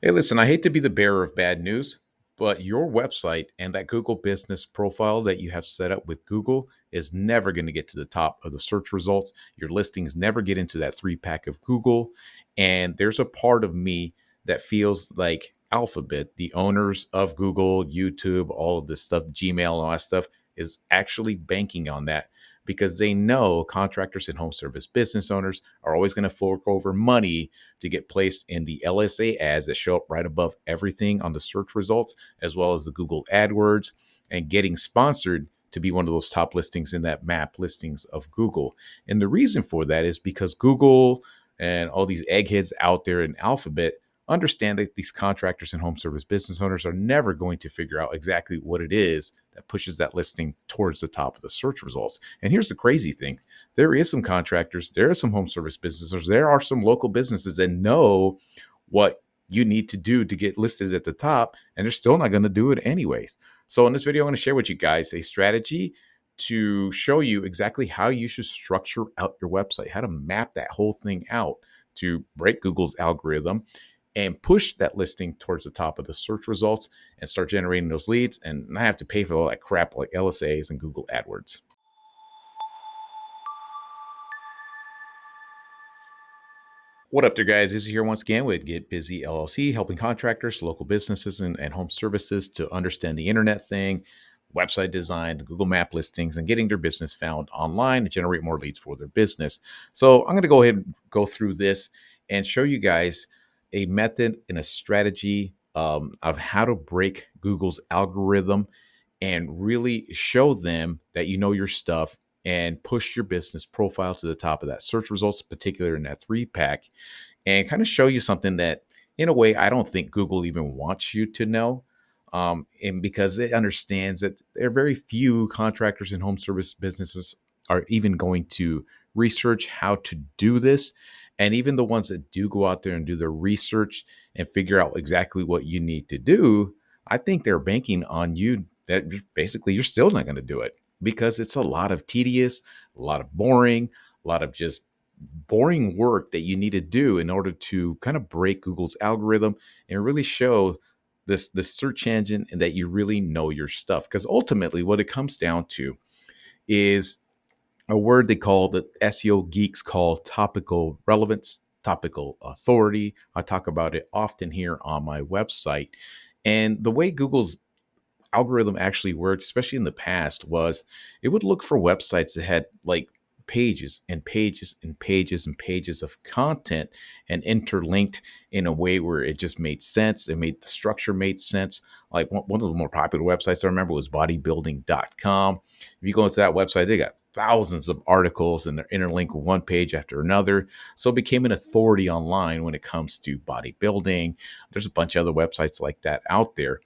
Hey, listen, I hate to be the bearer of bad news, but your website and that Google business profile that you have set up with Google is never going to get to the top of the search results. Your listings never get into that three pack of Google. And there's a part of me that feels like Alphabet, the owners of Google, YouTube, all of this stuff, Gmail, all that stuff, is actually banking on that because they know contractors and home service business owners are always going to fork over money to get placed in the LSA ads that show up right above everything on the search results, as well as the Google AdWords, and getting sponsored to be one of those top listings in that map listings of Google. And the reason for that is because Google and all these eggheads out there in Alphabet understand that these contractors and home service business owners are never going to figure out exactly what it is that pushes that listing towards the top of the search results. And here's the crazy thing: there is some contractors, there are some home service businesses, there are some local businesses that know what you need to do to get listed at the top, and they're still not going to do it anyways. So in this video, I'm going to share with you guys a strategy to show you exactly how you should structure out your website, how to map that whole thing out to break Google's algorithm and push that listing towards the top of the search results and start generating those leads and not have to pay for all that crap like LSAs and Google AdWords. What up there, guys? This is here once again with Get Busy LLC, helping contractors, local businesses, and home services to understand the internet thing, website design, the Google Map listings, and getting their business found online and generate more leads for their business. So I'm going to go ahead and go through this and show you guys a method and a strategy of how to break Google's algorithm and really show them that you know your stuff and push your business profile to the top of that search results, particularly in that three pack, and kind of show you something that, in a way, I don't think Google even wants you to know. And because it understands that there are very few contractors and home service businesses are even going to research how to do this. And even the ones that do go out there and do their research and figure out exactly what you need to do, I think they're banking on you that basically you're still not going to do it because it's a lot of tedious, a lot of boring, a lot of just boring work that you need to do in order to kind of break Google's algorithm and really show this search engine and that you really know your stuff. Because ultimately, what it comes down to is a word they call, the SEO geeks call, topical relevance, topical authority. I talk about it often here on my website. And the way Google's algorithm actually worked, especially in the past, was it would look for websites that had like pages and pages and pages and pages of content and interlinked in a way where it just made sense. It made the structure made sense. Like one of the more popular websites I remember was bodybuilding.com. If you go into that website, they got thousands of articles and they're interlinked with one page after another. So it became an authority online when it comes to bodybuilding. There's a bunch of other websites like that out there.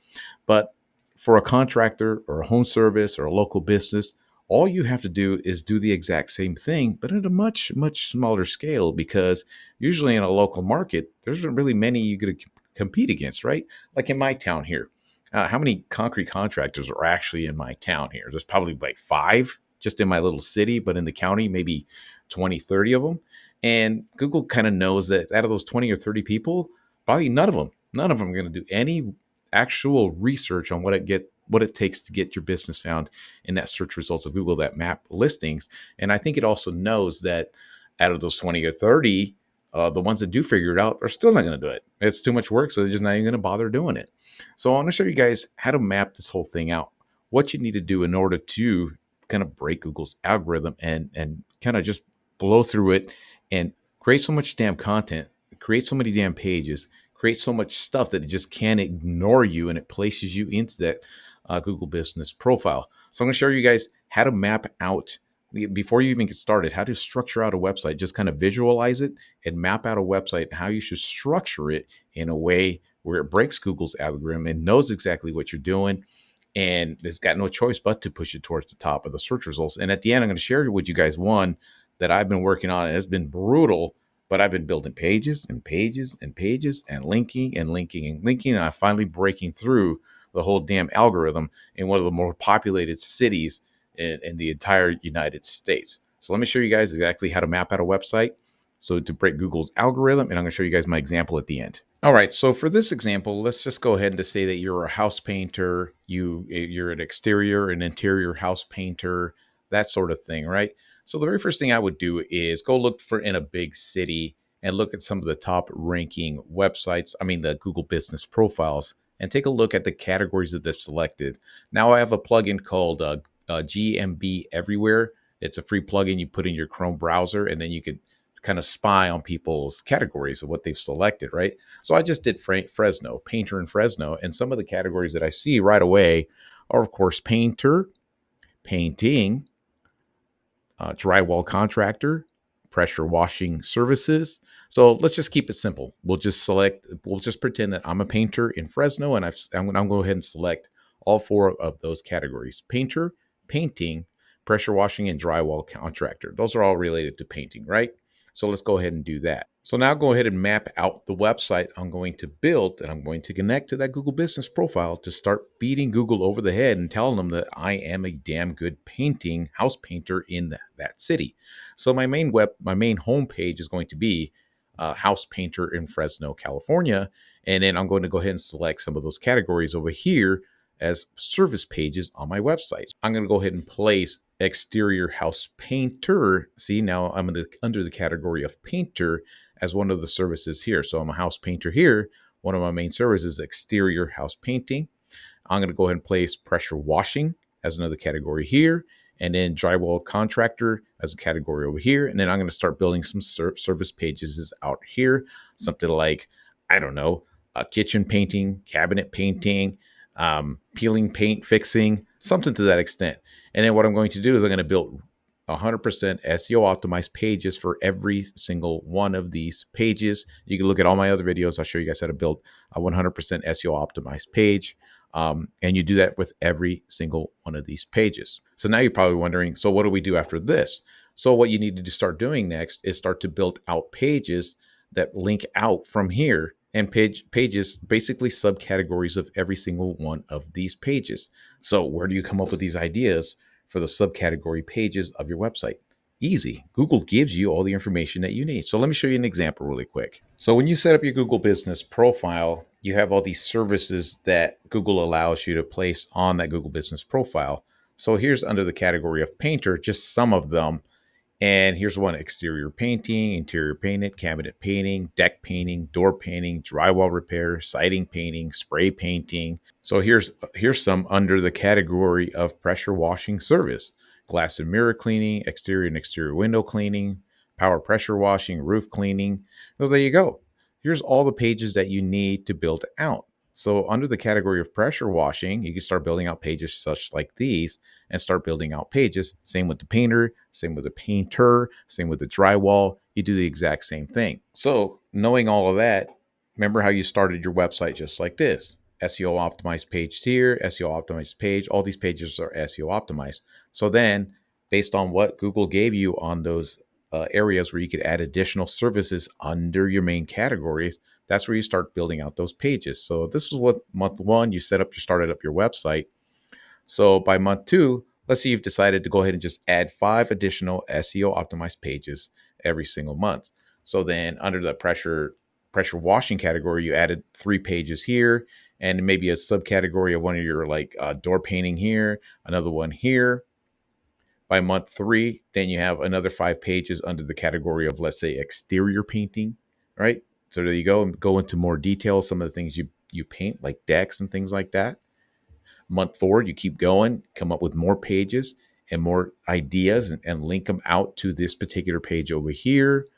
But for a contractor or a home service or a local business, all you have to do is do the exact same thing, but at a much, much smaller scale, because usually in a local market, there's not really many you could compete against, right? Like in my town here, how many concrete contractors are actually in my town here? There's probably like five just in my little city, but in the county, maybe 20, 30 of them. And Google kind of knows that out of those 20 or 30 people, probably none of them are going to do any actual research on what it takes to get your business found in that search results of Google, that map listings. And I think it also knows that out of those 20 or 30, the ones that do figure it out are still not going to do it. It's too much work, so they're just not even going to bother doing it. So I want to show you guys how to map this whole thing out, what you need to do in order to kind of break Google's algorithm and kind of just blow through it and create so much damn content, create so many damn pages, create so much stuff that it just can't ignore you, and it places you into that Google business profile. So I'm going to show you guys how to map out, before you even get started, how to structure out a website. Just kind of visualize it and map out a website, how you should structure it in a way where it breaks Google's algorithm and knows exactly what you're doing. And it's got no choice but to push it towards the top of the search results. And at the end, I'm going to share with you guys one that I've been working on. It has been brutal, but I've been building pages and pages and pages and linking and linking and linking. And I'm finally breaking through the whole damn algorithm in one of the more populated cities in the entire United States. So let me show you guys exactly how to map out a website so to break Google's algorithm. And I'm going to show you guys my example at the end. All right. So for this example, let's just go ahead and to say that you're a house painter, you're an exterior and interior house painter, that sort of thing, right? So the very first thing I would do is go look for in a big city and look at some of the top ranking websites, I mean the Google Business profiles, and take a look at the categories that they've selected. Now I have a plugin called GMB Everywhere. It's a free plugin you put in your Chrome browser, and then you could kind of spy on people's categories of what they've selected, right? So I just did Fresno, painter in Fresno, and some of the categories that I see right away are, of course, painter, painting, drywall contractor, pressure washing services. So let's just keep it simple. We'll just pretend that I'm a painter in Fresno, and I'm going to go ahead and select all four of those categories: painter, painting, pressure washing, and drywall contractor. Those are all related to painting, right? So let's go ahead and do that. So now go ahead and map out the website I'm going to build, and I'm going to connect to that Google Business profile to start beating Google over the head and telling them that I am a damn good painting house painter in that city. So my main homepage is going to be house painter in Fresno, California, and then I'm going to go ahead and select some of those categories over here as service pages on my website. I'm going to go ahead and place exterior house painter. See, now I'm under the category of painter as one of the services here. So I'm a house painter here. One of my main services is exterior house painting. I'm going to go ahead and place pressure washing as another category here, and then drywall contractor as a category over here. And then I'm going to start building some service pages out here. Something like, I don't know, kitchen painting, cabinet painting, peeling paint fixing, something to that extent. And then what I'm going to do is I'm going to build 100% SEO optimized pages for every single one of these pages. You can look at all my other videos. I'll show you guys how to build a 100% SEO optimized page. And you do that with every single one of these pages. So now you're probably wondering, so what do we do after this? So what you need to start doing next is start to build out pages that link out from here, and pages, basically subcategories of every single one of these pages. So where do you come up with these ideas for the subcategory pages of your website? Easy. Google gives you all the information that you need. So let me show you an example really quick. So when you set up your Google Business profile, you have all these services that Google allows you to place on that Google Business profile. So here's under the category of painter, just some of them. And here's one: exterior painting, interior painted, cabinet painting, deck painting, door painting, drywall repair, siding painting, spray painting. So here's some under the category of pressure washing service: glass and mirror cleaning, exterior and exterior window cleaning, power pressure washing, roof cleaning. So there you go. Here's all the pages that you need to build out. So under the category of pressure washing, you can start building out pages such like these and start building out pages. Same with the painter, same with the painter, same with the drywall. You do the exact same thing. So knowing all of that, remember how you started your website just like this: SEO optimized page here, SEO optimized page. All these pages are SEO optimized. So then based on what Google gave you on those areas where you could add additional services under your main categories, that's where you start building out those pages. So this is what month one, you started up your website. So by month two, let's say you've decided to go ahead and just add 5 additional SEO optimized pages every single month. So then under the pressure washing category, you added 3 pages here, and maybe a subcategory of one of your like door painting here, another one here. By month 3, then you have another 5 pages under the category of, let's say, exterior painting, right? So there you go, and go into more detail, some of the things you paint, like decks and things like that. Month 4, you keep going, come up with more pages and more ideas, and link them out to this particular page over here.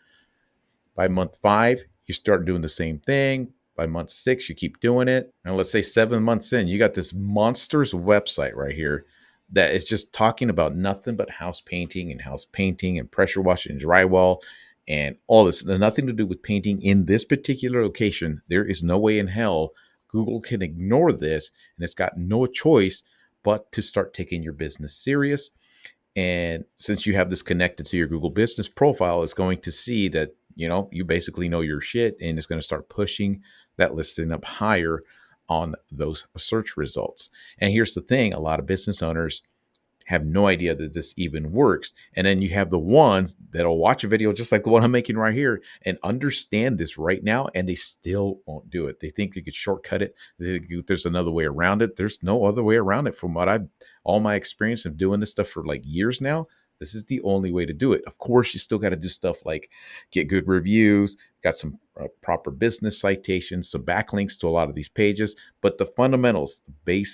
By month 5, you start doing the same thing. By month 6, you keep doing it. And let's say 7 months in, you got this monstrous website right here that is just talking about nothing but house painting and pressure washing and drywall and all this. Nothing to do with painting in this particular location. There is no way in hell Google can ignore this, and it's got no choice but to start taking your business serious. And since you have this connected to your Google Business profile, it's going to see that, you basically know your shit, and it's going to start pushing that listing up higher on those search results. And here's the thing: a lot of business owners have no idea that this even works. And then you have the ones that'll watch a video just like the one I'm making right here and understand this right now, and they still won't do it. They think they could shortcut it. There's another way around it. There's no other way around it. From what I've all my experience of doing this stuff for like years now, this is the only way to do it. Of course, you still got to do stuff like get good reviews, got some proper business citations, some backlinks to a lot of these pages, but the fundamentals, the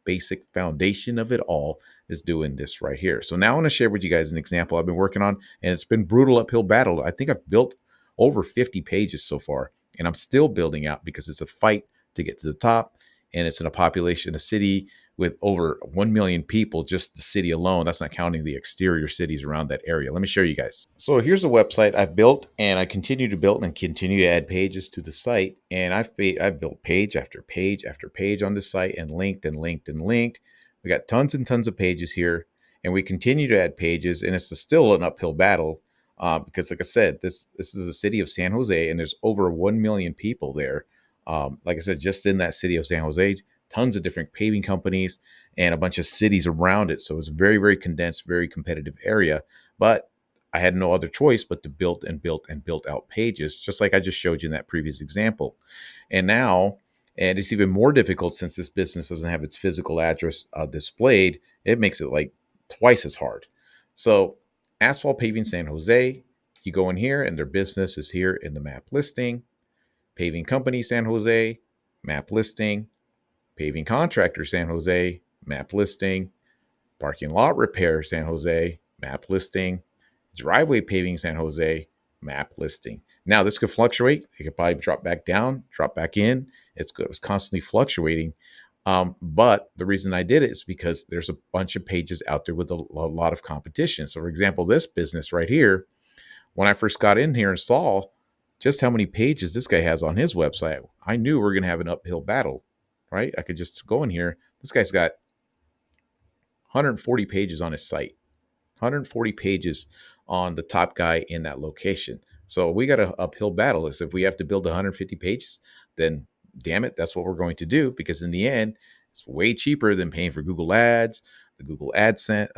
basic foundation of it all is doing this right here. So now I want to share with you guys an example I've been working on, and it's been brutal uphill battle. I think I've built over 50 pages so far, and I'm still building out because it's a fight to get to the top, and it's in a population, a city with over 1 million people, just the city alone. That's not counting the exterior cities around that area. Let me show you guys. So here's a website I've built, and I continue to build and continue to add pages to the site. And I've built page after page after page on this site, and linked and linked and linked. We got tons and tons of pages here, and we continue to add pages, and it's still an uphill battle because, like I said, this is the city of San Jose, and there's over 1 million people there. Like I said, just in that city of San Jose, tons of different paving companies and a bunch of cities around it. So it's a very, very condensed, very competitive area. But I had no other choice but to build and build and build out pages, just like I just showed you in that previous example. And now, and it's even more difficult since this business doesn't have its physical address displayed, it makes it like twice as hard. So Asphalt Paving San Jose, you go in here and their business is here in the map listing. Paving Company San Jose, map listing. Paving Contractor San Jose, map listing. Parking Lot Repair San Jose, map listing. Driveway Paving San Jose, map listing. Now this could fluctuate. It could probably drop back down, drop back in. It's constantly fluctuating. But the reason I did it is because there's a bunch of pages out there with a lot of competition. So for example, this business right here, when I first got in here and saw just how many pages this guy has on his website, I knew we are going to have an uphill battle, right? I could just go in here. This guy's got 140 pages on his site, 140 pages on the top guy in that location. So we got an uphill battle. Is if we have to build 150 pages, then damn it, that's what we're going to do, because in the end, it's way cheaper than paying for Google Ads, the Google AdSense,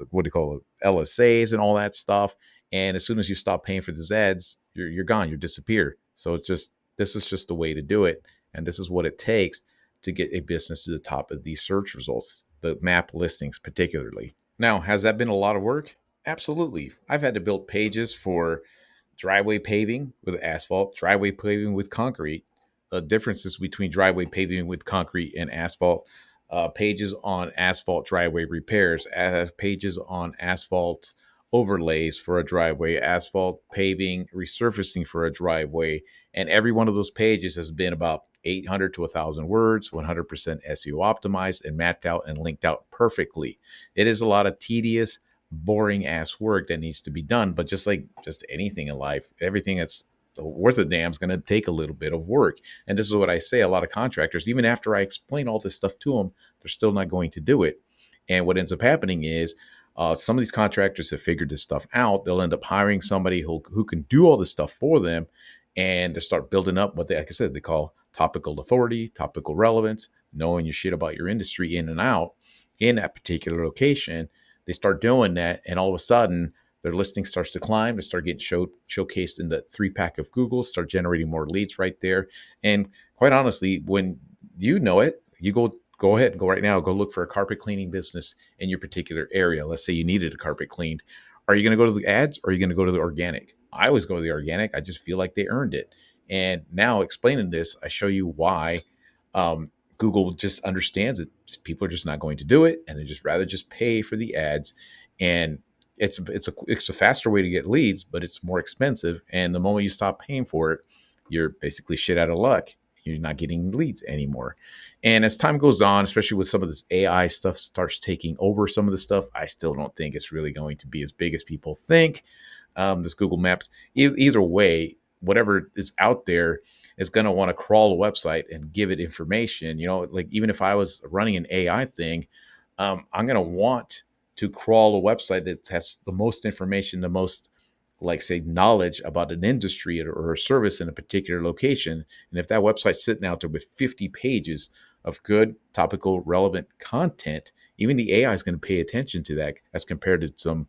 what do you call it, LSAs and all that stuff. And as soon as you stop paying for these ads, you're gone, you disappear. So this is just the way to do it. And this is what it takes to get a business to the top of these search results, the map listings particularly. Now, has that been a lot of work? Absolutely. I've had to build pages for driveway paving with asphalt, driveway paving with concrete, differences between driveway paving with concrete and asphalt, pages on asphalt driveway repairs, pages on asphalt overlays for a driveway, asphalt paving, resurfacing for a driveway. And every one of those pages has been about 800 to 1,000 words, 100% SEO optimized and mapped out and linked out perfectly. It is a lot of tedious, boring ass work that needs to be done. But just like just anything in life, everything that's worth a damn is going to take a little bit of work. And this is what I say, a lot of contractors, even after I explain all this stuff to them, they're still not going to do it. And what ends up happening is some of these contractors have figured this stuff out. They'll end up hiring somebody who can do all this stuff for them, and they start building up what they, like I said, they call topical authority, topical relevance, knowing your shit about your industry in and out in that particular location. They start doing that, and all of a sudden, their listing starts to climb. They start getting showcased in the 3-pack of Google, start generating more leads right there. And quite honestly, when you know it, you go ahead and go right now, go look for a carpet cleaning business in your particular area. Let's say you needed a carpet cleaned. Are you going to go to the ads, or are you going to go to the organic? I always go to the organic. I just feel like they earned it. And now explaining this, I show you why Google just understands it. People are just not going to do it, and they just rather just pay for the ads. And it's a faster way to get leads, but it's more expensive. And the moment you stop paying for it, you're basically shit out of luck. You're not getting leads anymore. And as time goes on, especially with some of this AI stuff starts taking over some of the stuff, I still don't think it's really going to be as big as people think. This Google Maps, either way, whatever is out there is going to want to crawl a website and give it information. You know, like even if I was running an AI thing, I'm going to want to crawl a website that has the most information, the most, like say, knowledge about an industry or a service in a particular location. And if that website's sitting out there with 50 pages of good topical relevant content, Even the AI is going to pay attention to that as compared to some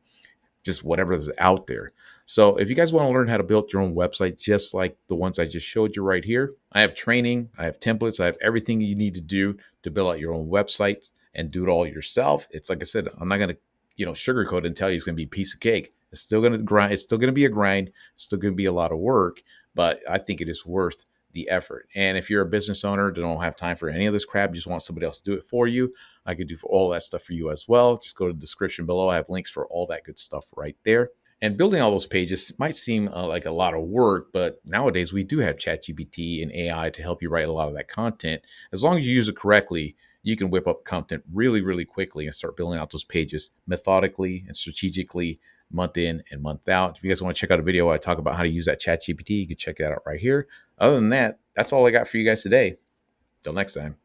just whatever is out there. So if you guys want to learn how to build your own website, just like the ones I just showed you right here, I have training, I have templates, I have everything you need to do to build out your own website and do it all yourself. It's like I said, I'm not going to, sugarcoat it and tell you it's going to be a piece of cake. It's still going to grind. It's still going to be a grind. It's still going to be a lot of work, but I think it is worth the effort. And if you're a business owner that don't have time for any of this crap, you just want somebody else to do it for you, I could do for all that stuff for you as well. Just go to the description below. I have links for all that good stuff right there. And building all those pages might seem like a lot of work, but nowadays we do have ChatGPT and AI to help you write a lot of that content. As long as you use it correctly, you can whip up content really, really quickly and start building out those pages methodically and strategically, month in and month out. If you guys want to check out a video where I talk about how to use that ChatGPT, you can check that out right here. Other than that, that's all I got for you guys today. Till next time.